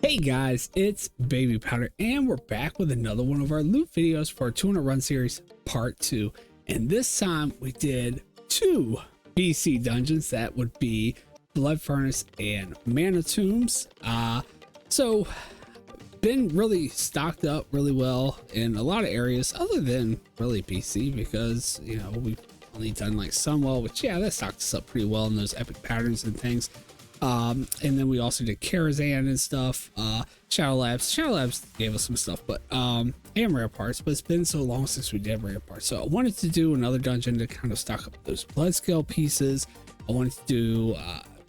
Hey guys, it's Babypowder, and we're back with another one of our loot videos for our 200 run series part 2. And this time we did 2 BC dungeons. That would be Blood Furnace and Mana Tombs. So been really stocked up really well in a lot of areas other than really BC, because you know we've only done like Sunwell, which yeah, that stocked us up pretty well in those epic patterns and things. And then we also did Karazhan and stuff. Shadow Labs gave us some stuff, but and rare parts. But it's been so long since we did rare parts, so I wanted to do another dungeon to kind of stock up those blood scale pieces. I wanted to do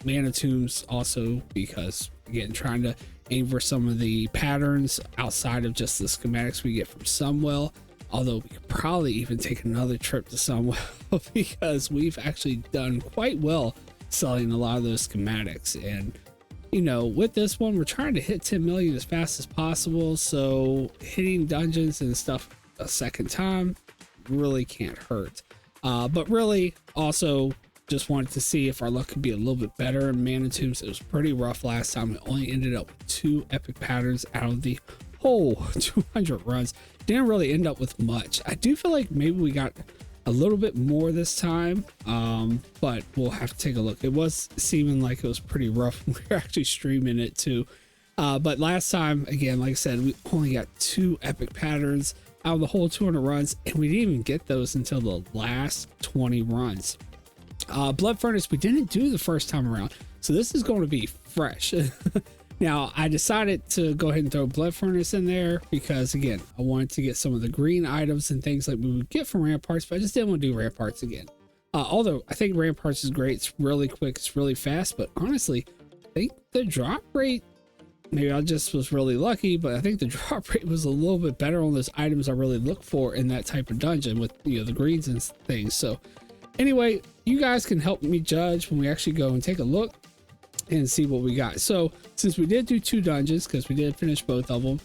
Mana Tombs also, because again, trying to aim for some of the patterns outside of just the schematics we get from Sunwell. Although we could probably even take another trip to Sunwell because we've actually done quite well selling a lot of those schematics. And you know, with this one we're trying to hit 10 million as fast as possible, so hitting dungeons and stuff a second time really can't hurt. But really also just wanted to see if our luck could be a little bit better in Mana Tombs. It was pretty rough last time. We only ended up with 2 epic patterns out of the whole 200 runs. Didn't really end up with much. I do feel like maybe we got a little bit more this time, but we'll have to take a look. It was seeming like it was pretty rough when we were actually streaming it too. But last time, again, like I said, we only got 2 epic patterns out of the whole 200 runs, and we didn't even get those until the last 20 runs. Blood Furnace we didn't do the first time around, so this is going to be fresh. Now, I decided to go ahead and throw Blood Furnace in there because, again, I wanted to get some of the green items and things like we would get from Ramparts, but I just didn't want to do Ramparts again. Although I think Ramparts is great. It's really quick. It's really fast. But honestly, I think the drop rate, maybe I just was really lucky, but I think the drop rate was a little bit better on those items I really look for in that type of dungeon with, you know, the greens and things. So anyway, you guys can help me judge when we actually go and take a look and see what we got. So since we did do 2 dungeons, because we did finish both of them,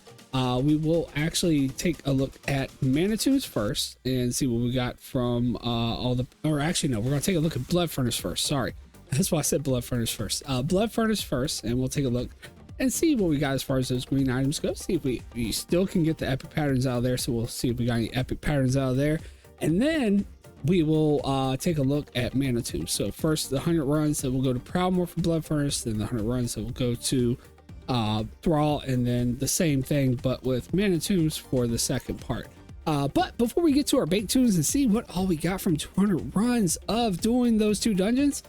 we will actually take a look at Mana Tombs first and see what we got from all the, or actually no, we're gonna take a look at Blood Furnace first. Sorry, that's why I said Blood Furnace first. Blood Furnace first, and we'll take a look and see what we got as far as those green items go. See if we still can get the epic patterns out of there. So we'll see if we got any epic patterns out of there, and then we will take a look at Mana Tombs. So first the 100 runs, that will go to Proudmoore for Blood Furnace, then the 100 runs that will go to Thrall, and then the same thing but with Mana Tombs for the second part. But before we get to our baked tunes and see what all we got from 200 runs of doing those 2 dungeons,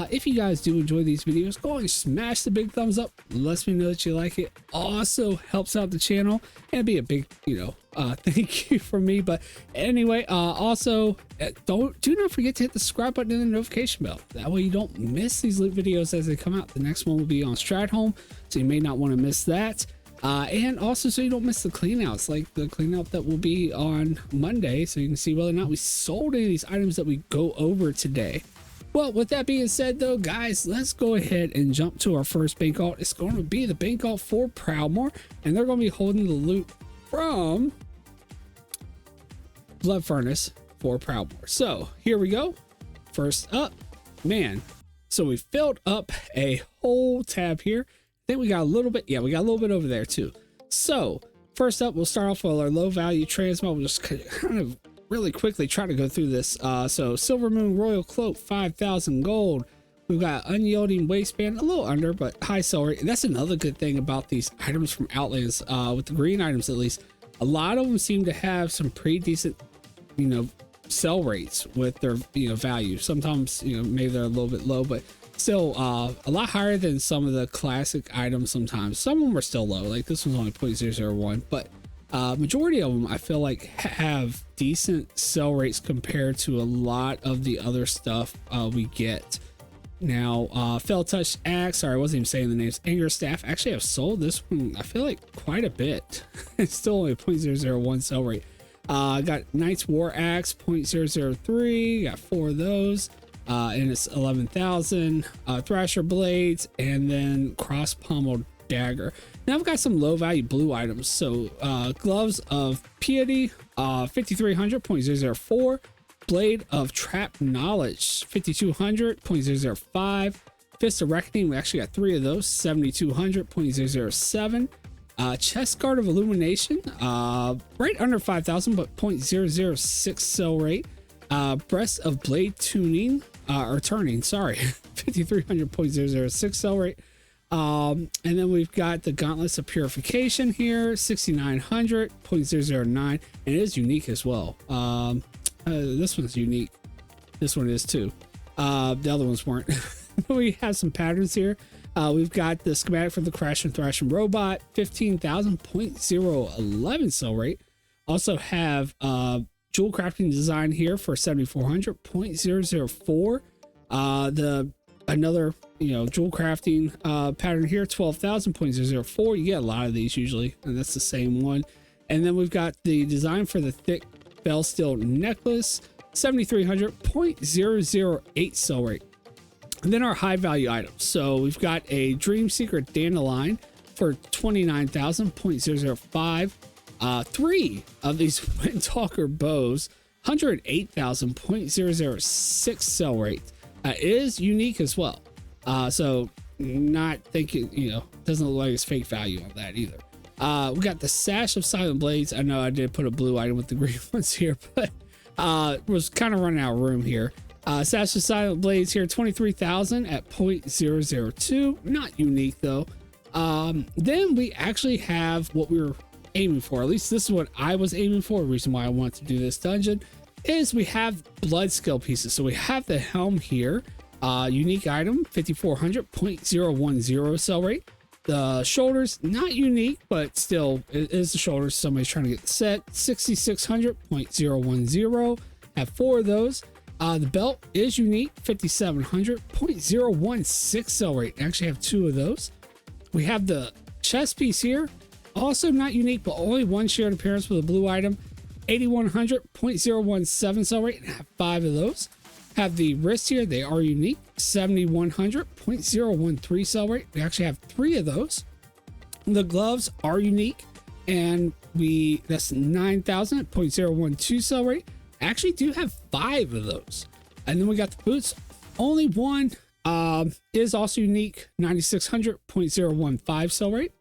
if you guys do enjoy these videos, go and smash the big thumbs up. Lets me know that you like it. Also helps out the channel and be a big, you know, thank you from me. But anyway, also do not forget to hit the subscribe button and the notification bell. That way you don't miss these loot videos as they come out. The next one will be on Stratholme, so you may not want to miss that. And also so you don't miss the cleanouts, like the cleanout that will be on Monday, so you can see whether or not we sold any of these items that we go over today. Well, with that being said though, guys, let's go ahead and jump to our first bank alt. It's going to be the bank alt for Proudmoore, and they're going to be holding the loot from Blood Furnace for Proudmoore. So here we go. First up, man, so we filled up a whole tab here. I think we got a little bit, yeah, we got a little bit over there too. So first up, we'll start off with our low value transmog. We'll just kind of really quickly try to go through this. So Silver Moon Royal Cloak, 5,000 gold. We've got Unyielding Waistband, a little under, but high sell rate. And that's another good thing about these items from Outlands, with the green items at least. A lot of them seem to have some pretty decent, you know, sell rates with their, you know, value. Sometimes, you know, maybe they're a little bit low, but still a lot higher than some of the classic items sometimes. Some of them are still low, like this one's only 0.001, but majority of them I feel like have decent sell rates compared to a lot of the other stuff we get. Now Fell Touch Axe, sorry I wasn't even saying the names. Anger Staff, actually I've sold this one I feel like quite a bit. It's still only a 0.001 sell rate. Got Knight's War Axe, 0.003, got 4 of those, and it's 11,000. Thrasher Blades, and then Cross Pommeled Dagger. Now I've got some low value blue items. So Gloves of Piety, 5,300, 0.004. Blade of Trap Knowledge, 5,200, 0.005. Fist of Reckoning, we actually got 3 of those, 7200, 0.007. Chest Guard of Illumination, right under 5,000, but 0.006 sell rate. Breast of Blade Tuning, or Turning, sorry, 5,300, 0.006 sell rate. And then we've got the Gauntlets of Purification here, 6,900, 0.009, and it is unique as well. This one's unique. This one is too. The other ones weren't. We have some patterns here. We've got the schematic for the Crash and Thrashing Robot, 15,000, 0.011 sell rate. Also have jewel crafting design here for 7,400, 0.004. Another jewel crafting pattern here, 12,000, 0.004. You get a lot of these usually, and that's the same one. And then we've got the design for the thick Bell Steel necklace, 7,300, 0.008 sell rate. And then our high value items. So we've got a Dream Seeker Dandelion for 29,000, 0.005. 3 of these Windtalker bows, 108,000, 0.006 sell rate. Is unique as well. So not thinking, doesn't look like it's fake value on that either. We got the Sash of Silent Blades. I know I did put a blue item with the green ones here, but was kind of running out of room here. Sash of Silent Blades here, 23,000 at 0.002. Not unique though. Then we actually have what we were aiming for. At least this is what I was aiming for. The reason why I want to do this dungeon is we have blood skill pieces. So we have the helm here. Unique item, 5,400, 0.010 sell rate. The shoulders, not unique, but still it is the shoulders. Somebody's trying to get the set, 6,600, 0.010. Have 4 of those. The belt is unique, 5,700, 0.016 sell rate. I actually have 2 of those. We have the chest piece here, also not unique, but only 1 shared appearance with a blue item, 8,100, 0.017 sell rate, and I have 5 of those. Have the wrists here, they are unique, 7,100, 0.013 sell rate. We actually have 3 of those. The gloves are unique, and that's 9,000 0.012 sell rate. I actually do have 5 of those. And then we got the boots. Only 1 is also unique, 9,600 0.015 sell rate.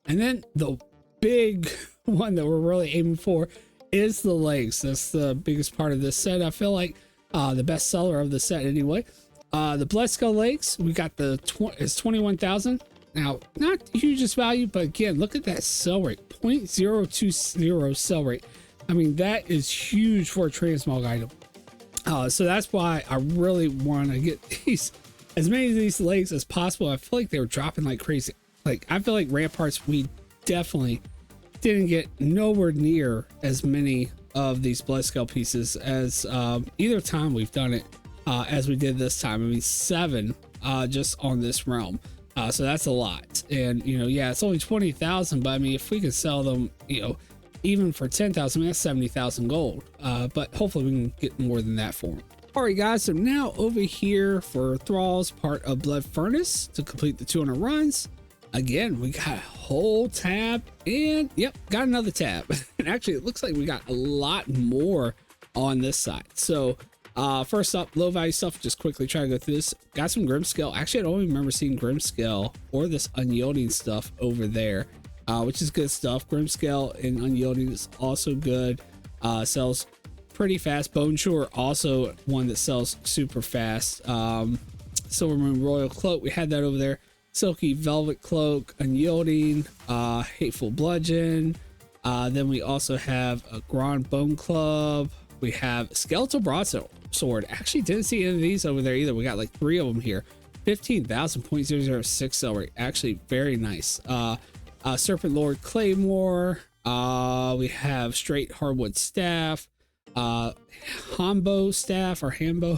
And then the big one that we're really aiming for is the legs. That's the biggest part of this set. I feel like the best seller of the set anyway. The Blesco legs, we got it's 21,000. Now, not the hugest value, but again, look at that sell rate, 0.020 sell rate. I mean, that is huge for a transmog item. So that's why I really want to get as many of these legs as possible. I feel like they were dropping like crazy. Like, I feel like Ramparts, we definitely didn't get nowhere near as many of these blood scale pieces as either time we've done it as we did this time. I mean, 7 just on this realm. So that's a lot. And, yeah, it's only 20,000, but I mean, if we could sell them, even for 10,000, I mean, that's 70,000 gold. But hopefully we can get more than that for them. All right, guys, so now over here for Thrall's part of Blood Furnace to complete the 200 runs. Again, we got a whole tab, and yep, got another tab. And actually, it looks like we got a lot more on this side. So first up, low value stuff, just quickly try to go through this. Got some Grimscale. Actually, I don't even remember seeing Grimscale or this Unyielding stuff over there, which is good stuff. Grimscale and Unyielding is also good. Sells pretty fast. Bone Chewer, also one that sells super fast. Silvermoon Royal Cloak, we had that over there. Silky Velvet Cloak, Unyielding, Hateful Bludgeon. Then we also have a Grand Bone Club. We have Skeletal Broadsword. Actually didn't see any of these over there either. We got like 3 of them here. 15,000 0.006 sell rate. Actually very nice. Serpent Lord Claymore. We have Straight Hardwood Staff. Hambo Staff or Hambo.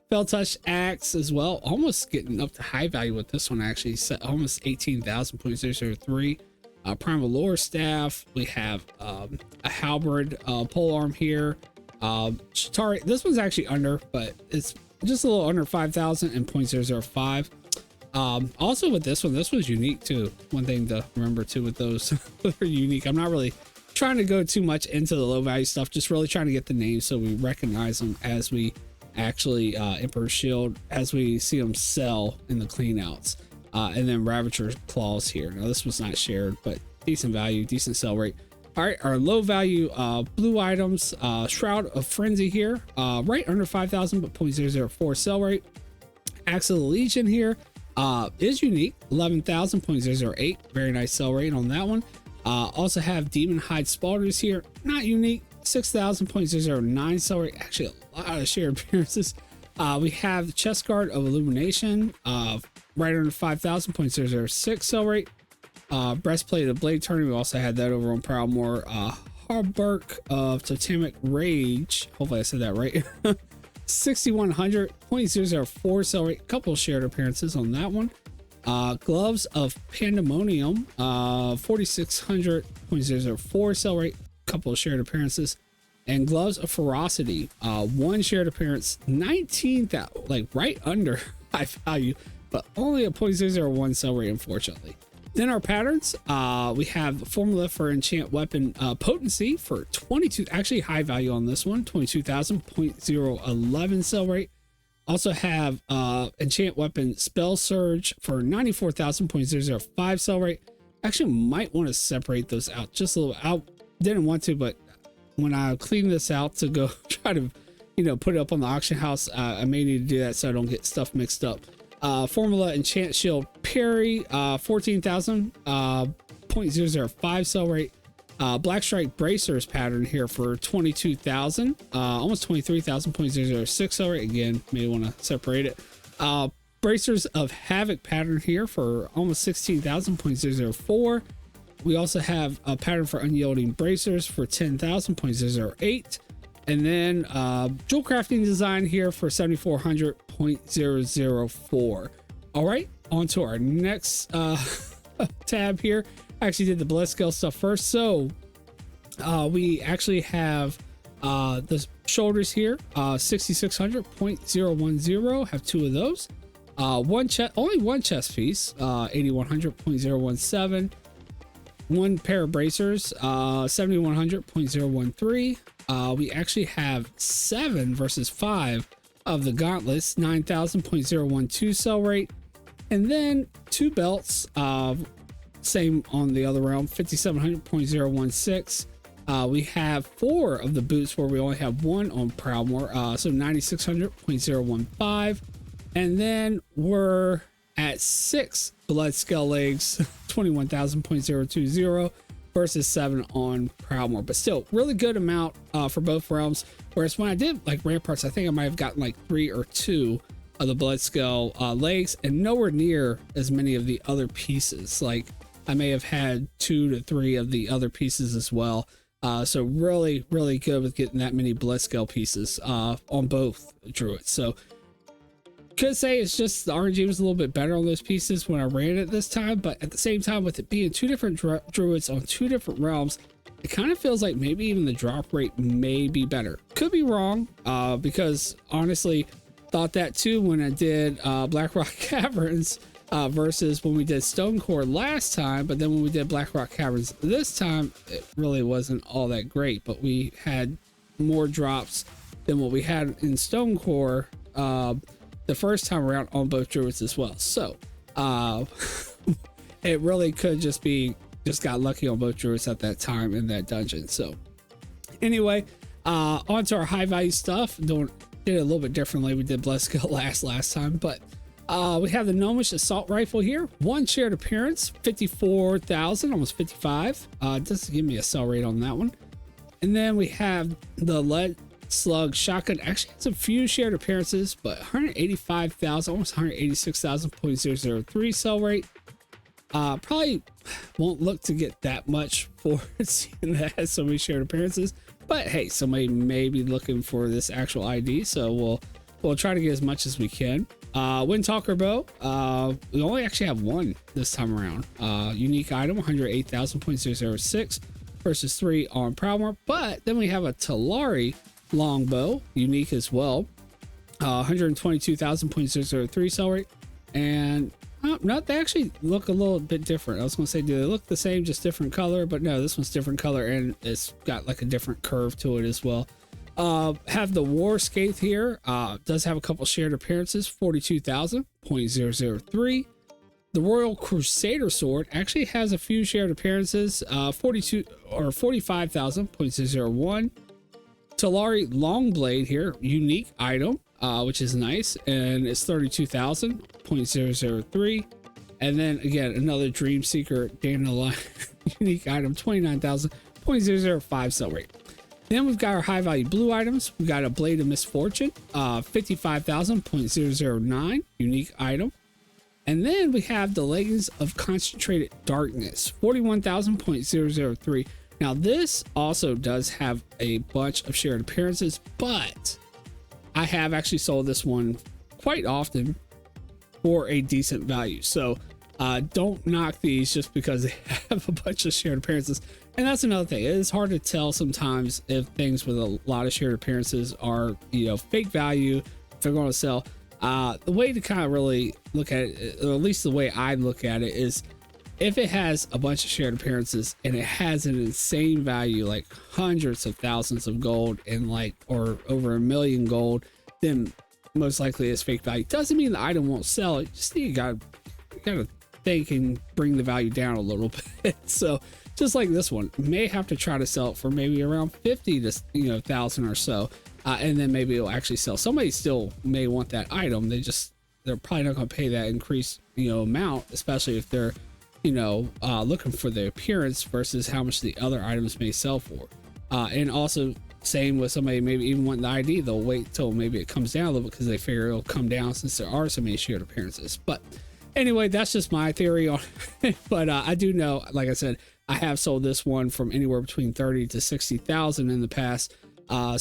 Fell Touch Axe as well, almost getting up to high value with this one, actually set almost 18,000 0.003. Primal Lore Staff. We have a Halberd Polearm here. Shatari, this one's actually under, but it's just a little under 5,000 and 0.005. Also with this one's unique too. One thing to remember too with those, they're unique. I'm not really trying to go too much into the low value stuff, just really trying to get the names so we recognize them as we actually Emperor's Shield as we see them sell in the cleanouts. And then Ravager's Claws here. Now this was not shared, but decent value, decent sell rate. All right, our low value blue items, Shroud of Frenzy here, right under 5,000, but 0.004 sell rate. Axe of the Legion here is unique, 11,000, 0.008, very nice sell rate on that one. Also have Demon Hide Spalders here, not unique, 6,000, 0.009 sell rate, actually a lot of shared appearances. We have the Chest Guard of Illumination, right under 5,000, 0.006 sell rate. Breastplate of Blade Turner, we also had that over on Proudmoore. Hauberk of Totemic Rage, hopefully I said that right. 6,100, 0.004 sell rate, couple shared appearances on that one. Gloves of Pandemonium, 4,600, 0.004 sell rate, couple shared appearances. And Gloves of Ferocity, one shared appearance, 19,000, like right under high value, but only a 0.001 sell rate, unfortunately. Then our patterns, we have the formula for enchant weapon potency for 22, actually high value on this one, 22,000, 0.011 sell rate. Also have enchant weapon spell surge for 94,000, 0.005 sell rate. Actually might want to separate those out just a little. I didn't want to, but when I clean this out to go try to, put it up on the auction house, I may need to do that so I don't get stuff mixed up. Formula Enchant Shield Parry, 14,000, 0.005 sell rate. Black Strike Bracers pattern here for 22,000, almost 23,000, 0.006 sell rate. Again, may want to separate it. Bracers of Havoc pattern here for almost 16,000, 0.004. We also have a pattern for Unyielding Bracers for 10,000, 0.008. And then jewel crafting design here for 7,400, 0.004. All right, on to our next tab here. I actually did the blood scale stuff first. So we actually have the shoulders here, 6,600, 0.010, have two of those. Only one chest piece, 8,100, 0.017. One pair of bracers, 7,100, 0.013. We actually have 7 versus 5 of the gauntlets, 9,000, 0.012 sell rate. And then 2 belts, same on the other realm, 5,700, 0.016. We have 4 of the boots where we only have 1 on Proudmoore, so 9,600, 0.015. And then we're at 6 blood scale legs, 21,000, 0.020 versus 7 on Proudmoore, but still really good amount for both realms. Whereas when I did like Ramparts, I think I might have gotten like 3 or 2 of the blood scale legs, and nowhere near as many of the other pieces. Like I may have had 2 to 3 of the other pieces as well. So really good with getting that many blood scale pieces on both druids. So could say it's just the RNG was a little bit better on those pieces when I ran it this time, but at the same time, with it being 2 different druids on 2 different realms, it kind of feels like maybe even the drop rate may be better. Could be wrong, because honestly thought that too when I did Blackrock Caverns versus when we did Stone Core last time. But then when we did Blackrock Caverns this time, it really wasn't all that great, but we had more drops than what we had in Stone Core the first time around on both druids as well. So it really could just got lucky on both druids at that time in that dungeon. So anyway, on to our high value stuff. Did it a little bit differently. We did Blessed Skill last time, but we have the Gnomish Assault Rifle here. 1 shared appearance, 54,000, almost 55. Doesn't give me a sell rate on that one. And then we have the Lead Slug Shotgun. Actually has a few shared appearances, but 185,000, almost 186,000, 0.003 sell rate. Probably won't look to get that much for seeing that has so many shared appearances, but hey, somebody may be looking for this actual ID, so we'll try to get as much as we can. Windtalker Bow, we only actually have 1 this time around. Unique item, 108,000, 0.006 versus 3 on Proudmoore. But then we have a Talari Longbow, unique as well, 122,000, 0.003 sell rate. And no, they actually look a little bit different. I was gonna say, do they look the same, just different color? But no, this one's different color, and it's got like a different curve to it as well. Have the War Scathe here. Does have a couple shared appearances, 42,000.003. The Royal Crusader Sword actually has a few shared appearances, 42 or 45,000.001. Talari Longblade here, unique item, which is nice, and it's 32,000.003. And then again, another Dream Seeker Dandelion unique item, 29,000.005 sell rate. Then we've got our high value blue items. We got a Blade of Misfortune, 55,000.009 unique item. And then we have the Leggings of Concentrated Darkness, 41,000.003. Now this also does have a bunch of shared appearances, but I have actually sold this one quite often for a decent value. So don't knock these just because they have a bunch of shared appearances. And that's another thing. It is hard to tell sometimes if things with a lot of shared appearances are, you know, fake value, if they're going to sell. The way to kind of really look at it, or at least the way I look at it, is if it has a bunch of shared appearances and it has an insane value, like hundreds of thousands of gold and like, or over 1 million gold, then most likely it's fake value. Doesn't mean the item won't sell. It just you gotta think and bring the value down a little bit. So just like this one, may have to try to sell it for maybe around 50 to, you know, thousand or so, and then maybe it'll actually sell. Somebody still may want that item. They're probably not going to pay that increased, you know, amount, especially if they're, you know, looking for the appearance versus how much the other items may sell for. And also same with somebody maybe even wanting the ID, they'll wait till maybe it comes down a little bit because they figure it'll come down since there are so many shared appearances. But anyway, that's just my theory on it. But I do know, like I said, I have sold this one from anywhere between 30 to 60,000 in the past. Yeah,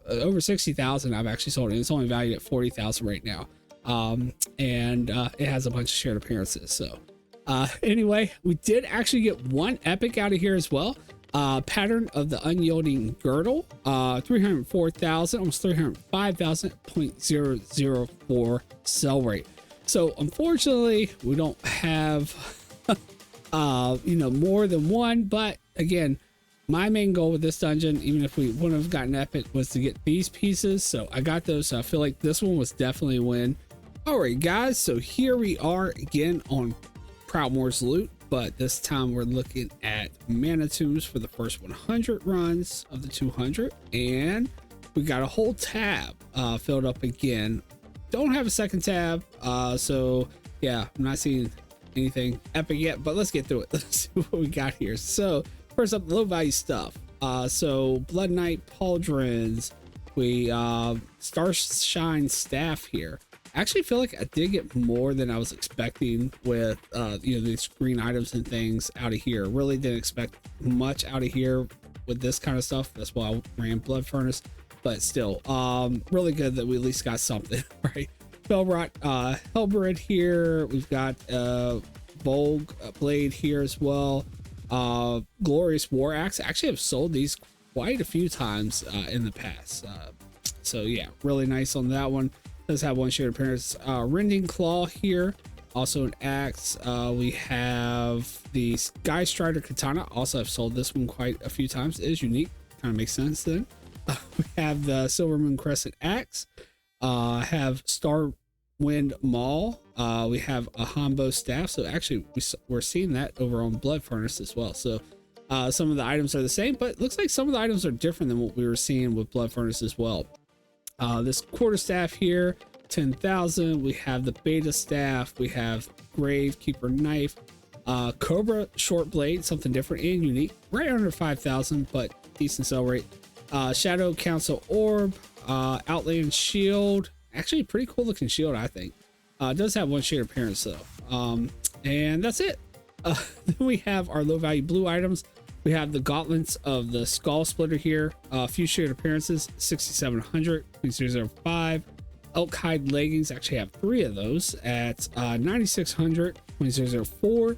over 60,000 I've actually sold it. It's only valued at 40,000 right now. And it has a bunch of shared appearances. So anyway, we did actually get one epic out of here as well. Pattern of the Unyielding Girdle, 304,000, almost 305,000.004 sell rate. So unfortunately, we don't have you know, more than one, but again, my main goal with this dungeon, even if we wouldn't have gotten epic, was to get these pieces. So I got those. So I feel like this one was definitely a win. All right, guys. So here we are again on Proudmoore's loot, but this time we're looking at mana tombs for the first 100 runs of the 200, and we got a whole tab filled up again. Don't have a second tab, so yeah, I'm not seeing anything epic yet, but let's get through it. Let's see what we got here. So first up, low value stuff. So Blood Knight Pauldrons, we Starshine Staff here. I actually feel like I did get more than I was expecting with you know, these green items and things out of here. Really didn't expect much out of here with this kind of stuff. That's why I ran Blood Furnace, but still really good that we at least got something, right? Felrot Hellbred here. We've got Vogue Blade here as well. Glorious War Axe. Actually, I've sold these quite a few times in the past. So yeah, really nice on that one. Does have one shared appearance. Rending Claw here. Also an axe. We have the Sky Strider Katana. Also, I've sold this one quite a few times. It is unique. Kind of makes sense then. We have the Silver Moon Crescent Axe. Have Starwind Maul. We have a Hombo Staff. So actually we're seeing that over on Blood Furnace as well. So some of the items are the same, but it looks like some of the items are different than what we were seeing with Blood Furnace as well. This Quarterstaff here, 10,000. We have the Beta Staff. We have Gravekeeper Knife. Cobra Short Blade, something different and unique. Right under 5,000, but decent sell rate. Shadow Council Orb. Outland Shield, actually a pretty cool looking shield, I think. It does have one shared appearance though, and that's it. Then we have our low value blue items. We have the Gauntlets of the Skull Splitter here, a few shared appearances, 6,700.005. Elk Hide Leggings, actually have 3 of those at 9,600.004.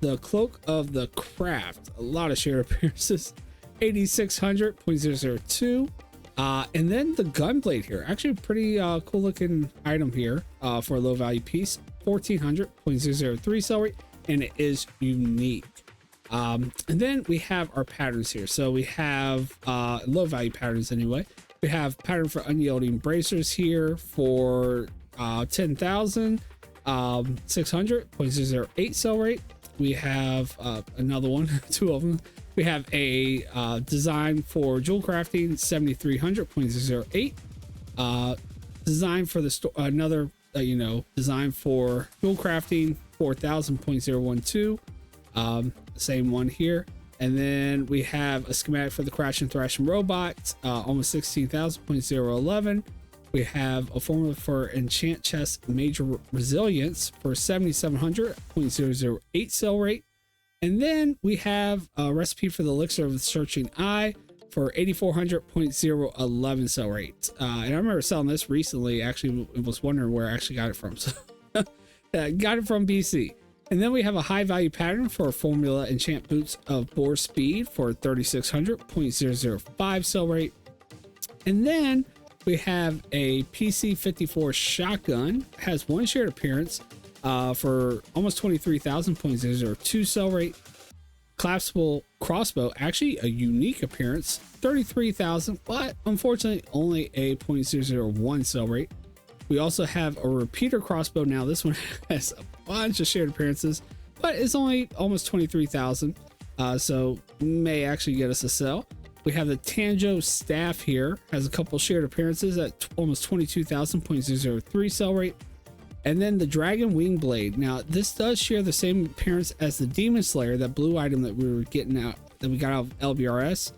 The Cloak of the Craft, a lot of shared appearances, 8,600.002. And then the Gunblade here, actually a pretty cool looking item here for a low value piece, 1,400.003 sell rate, and it is unique. And then we have our patterns here. So we have low value patterns anyway. We have pattern for unyielding bracers here for 10,000, 600, 0.008 sell rate. We have another one, two of them. We have a design for jewel crafting, 7,300, 0.008. Design for the another design for jewel crafting, 4,000, 0.012. Same one here. And then we have a schematic for the crash and thrashing robot, almost 16,000, 0.011. We have a formula for enchant chest major resilience for 7,700, 0.008 sell rate. And then we have a recipe for the elixir of the searching eye for 8,400, 0.011 sell rate. And I remember selling this recently. Actually, I was wondering where I actually got it from. So got it from BC. And then we have a high value pattern for formula enchant boots of boar speed for 3,600, 0.005 sell rate. And then we have a PC-54 shotgun, has one shared appearance for almost 23,000, 0.002 sell rate. Collapsible crossbow, actually a unique appearance, 33,000, but unfortunately only a 0.001 sell rate. We also have a repeater crossbow. Now this one has a bunch of shared appearances, but it's only almost 23,000, so may actually get us a sell. We have the Tanjo staff here, has a couple shared appearances at almost 22,000, 0.003 sell rate. And then the Dragon Wing Blade. Now this does share the same appearance as the Demon Slayer, that blue item that we were getting out, that we got out of LBRS.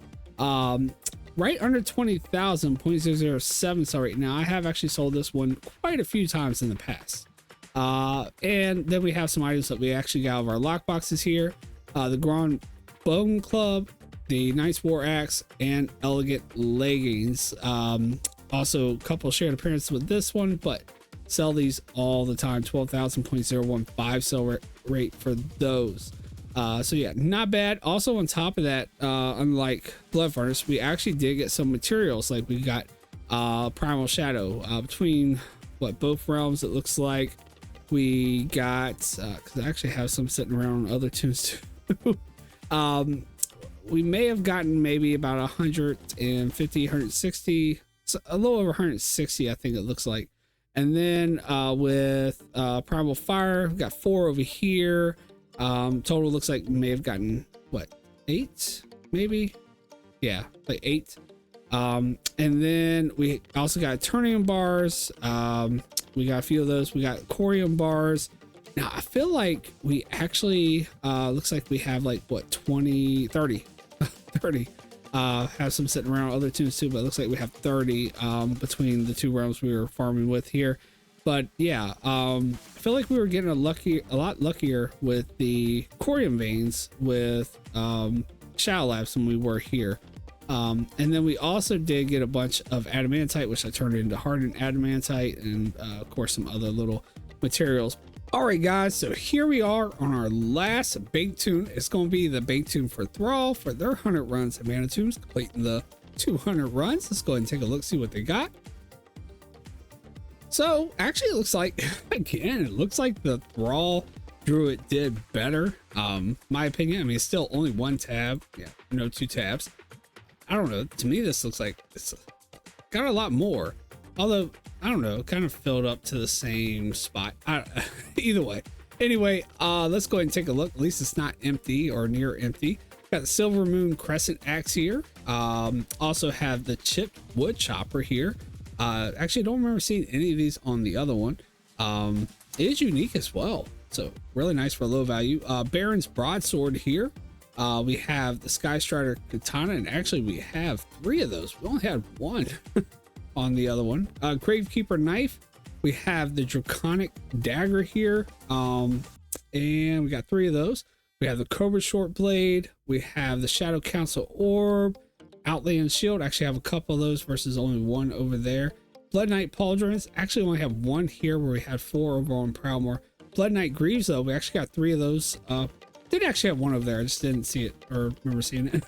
Right under 20,000, 0.007 sell rate. Now I have actually sold this one quite a few times in the past. And then we have some items that we actually got out of our lockboxes here. The Grand Bone Club, the Knight's War Axe, and Elegant Leggings. Also a couple shared appearances with this one, but sell these all the time. 12,000, 0.015 sell rate for those. So yeah, not bad. Also on top of that, unlike Blood Furnace, we actually did get some materials. Like we got Primal Shadow between both realms. It looks like we got because I actually have some sitting around on other tunes too. We may have gotten maybe about 150, 160, a little over 160, I think it looks like. And then with Primal Fire, we've got 4 over here. Total looks like we may have gotten 8 maybe, yeah, like 8. And then we also got Eternium bars. We got a few of those. We got Corium bars. Now I feel like we actually looks like we have like 20, 30 30. Have some sitting around other tunes too, but it looks like we have 30 between the two realms we were farming with here. But yeah, I feel like we were getting a lot luckier with the Corium veins with Shadow Labs than we were here. And then we also did get a bunch of adamantite, which I turned into hardened adamantite, and of course some other little materials. All right, guys, so here we are on our last bait tune. It's going to be the bait tune for Thrall for their 100 runs at Mana Tunes, completing the 200 runs. Let's go ahead and take a look, see what they got. So actually, it looks like, again, it looks like the Thrall Druid did better. My opinion, I mean, it's still only 1 tab. Yeah, no 2 tabs. I don't know. To me, this looks like it's got a lot more. Although, I don't know, kind of filled up to the same spot. Either way. Anyway, let's go ahead and take a look. At least it's not empty or near empty. Got the Silver Moon Crescent Axe here. Also have the Chipped Wood Chopper here. Actually, I don't remember seeing any of these on the other one. It is unique as well. So really nice for low value. Baron's Broadsword here. We have the Sky Strider Katana, and actually we have 3 of those. We only had 1 on the other one. Gravekeeper Knife. We have the Draconic Dagger here. And we got 3 of those. We have the Cobra Short Blade. We have the Shadow Council Orb. Outland Shield. Actually have a couple of those versus only 1 over there. Blood Knight Pauldrons. Actually only have 1 here where we had 4 over on Proudmoore. Blood Knight Greaves though, we actually got 3 of those. Did actually have 1 over there. I just didn't see it or remember seeing it.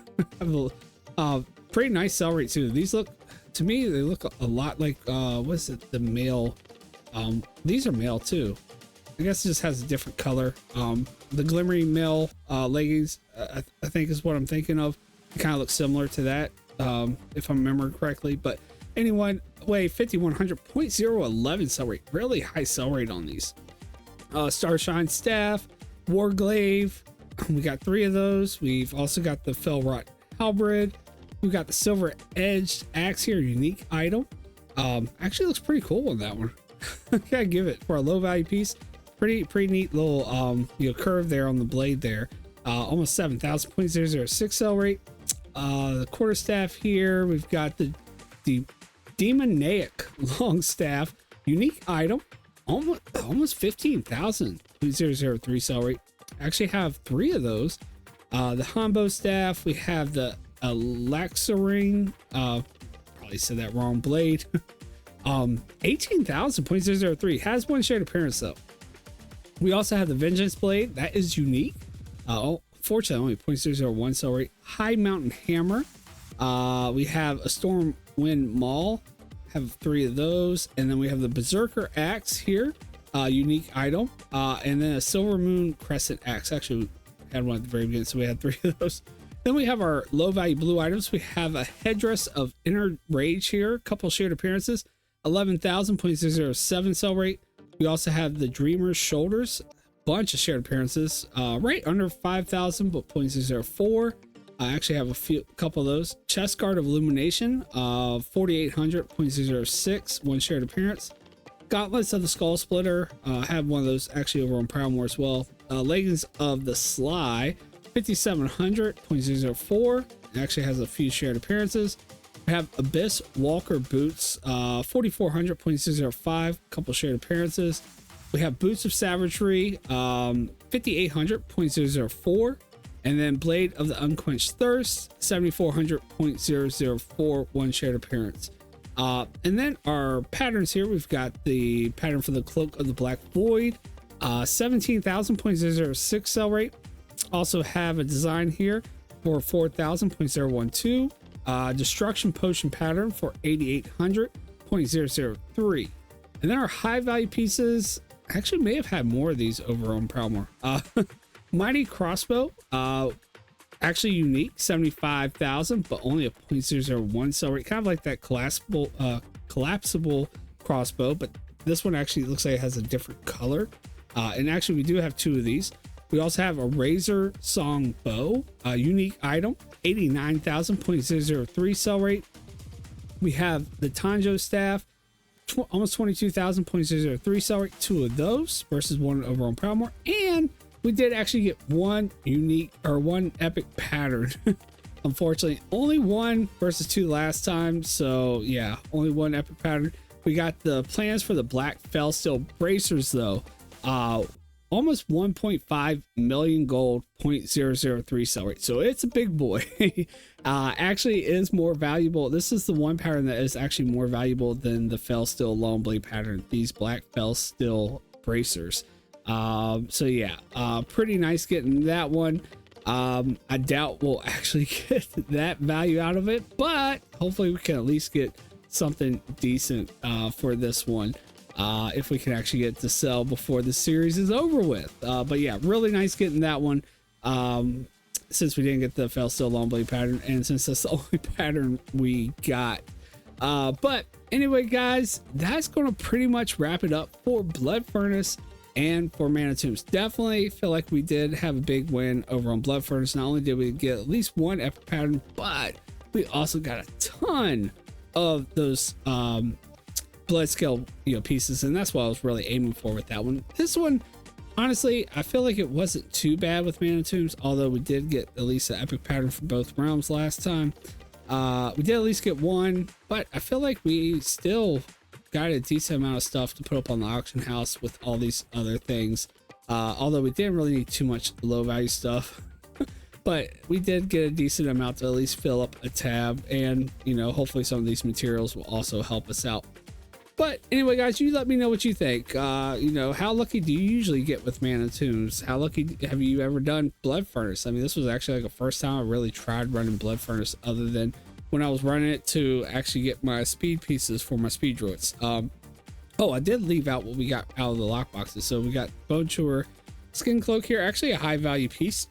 Pretty nice sell rate too. These look, to me, they look a lot like what is it, the male. These are male too. I guess it just has a different color. the glimmering mail leggings, I think is what I'm thinking of. It kind of looks similar to that, if I remember correctly. But anyway, 5100.011 sell rate, really high sell rate on these. Starshine staff, Warglaive, we got 3 of those. We've also got the Felrot halberd. We've got the silver edged axe here, unique item. Actually looks pretty cool on that one. Gotta give it, for a low value piece. Pretty neat little curve there on the blade there. Almost 7,000.006 sell rate. The quarterstaff here, we've got the demoniac long staff, unique item, almost 15,000.003 sell rate. Actually have 3 of those. The Hanbo staff, we have the Alaxaring, probably said that wrong, blade. 18,000.003, has 1 shared appearance though. We also have the Vengeance blade, that is unique. Fortunately, only 0.001 sell rate. High Mountain hammer. We have a Stormwind maul, have 3 of those, and then we have the Berserker axe here, unique item, and then a Silver Moon crescent axe. Actually, we had one at the very beginning, so we had 3 of those. Then we have our low value blue items. We have a headdress of Inner Rage here, a couple shared appearances, 11,000.007 sell rate. We also have the Dreamer's shoulders, bunch of shared appearances, right under 5,000, but 0.04. I actually have a couple of those. Chest guard of illumination, 4,800.06, 1 shared appearance. Gauntlets of the Skull Splitter, I have one of those actually over on Proudmoore as well. Leggings of the Sly, 5,700.04. It actually has a few shared appearances. We have Abyss Walker boots, 4,400.05, couple shared appearances. We have Boots of Savagery, 5,800.004. And then Blade of the Unquenched Thirst, 7,400.004, 1 shared appearance. And then our patterns here, we've got the pattern for the Cloak of the Black Void, 17,000.006 sell rate. Also have a design here for 4,000.012. Destruction Potion pattern for 8,800.003. And then our high value pieces, actually may have had more of these over on Proudmoore. Mighty Crossbow, actually unique, 75,000, but only a 0.001 sell rate, kind of like that collapsible crossbow, but this one actually looks like it has a different color. And actually we do have 2 of these. We also have a Razor Song bow, a unique item, 89,000.003 sell rate. We have the Tanjo staff, almost 22,000.003 sell rate, 2 of those versus 1 over on Proudmoore. And we did actually get 1 unique or 1 epic pattern. Unfortunately, only 1 versus 2 last time. So yeah, only 1 epic pattern. We got the plans for the Black Fellsteel bracers though. Almost 1.5 million gold, 0.003 sell rate. So it's a big boy. Actually is more valuable. This is the one pattern that is actually more valuable than the Fellsteel long blade pattern, these Black Fellsteel bracers. So yeah, pretty nice getting that one. I doubt we'll actually get that value out of it, but hopefully we can at least get something decent for this one. If we can actually get to sell before the series is over with. But yeah, really nice getting that one. Since we didn't get the Fellsteel long blade pattern, and since that's the only pattern we got. But anyway, guys, that's going to pretty much wrap it up for Blood Furnace and for Mana Tombs. Definitely feel like we did have a big win over on Blood Furnace. Not only did we get at least 1 epic pattern, but we also got a ton of those blood scale pieces, and that's what I was really aiming for with that one. This one, honestly, I feel like it wasn't too bad with Mana Tombs, although we did get at least an epic pattern for both realms last time. We did at least get 1, but I feel like we still got a decent amount of stuff to put up on the auction house with all these other things, although we didn't really need too much low value stuff. But we did get a decent amount to at least fill up a tab, and hopefully some of these materials will also help us out. But anyway, guys, you let me know what you think. How lucky do you usually get with Mana Tombs? How lucky have you ever done Blood Furnace? I mean, this was actually like the first time I really tried running Blood Furnace, other than when I was running it to actually get my speed pieces for my speed druids. Oh, I did leave out what we got out of the lock boxes. So we got Bone Chewer, skin cloak here, actually a high value piece,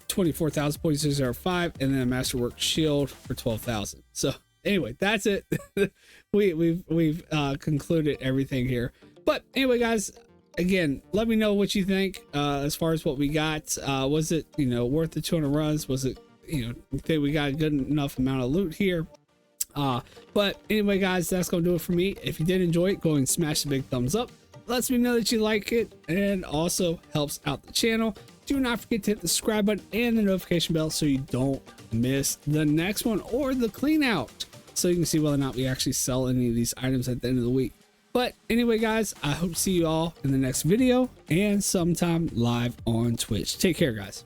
24,000.005, and then a masterwork shield for 12,000. So anyway, that's it. we've concluded everything here. But anyway, guys, again, let me know what you think as far as what we got. Was it, you know, worth the 200 runs? Was it, you know, think we got a good enough amount of loot here? But anyway, guys, that's gonna do it for me. If you did enjoy it, go and smash the big thumbs up. Lets me know that you like it and also helps out the channel. Do not forget to hit the subscribe button and the notification bell so you don't miss the next one or the clean out, so you can see whether or not we actually sell any of these items at the end of the week. But anyway, guys, I hope to see you all in the next video and sometime live on Twitch. Take care, guys.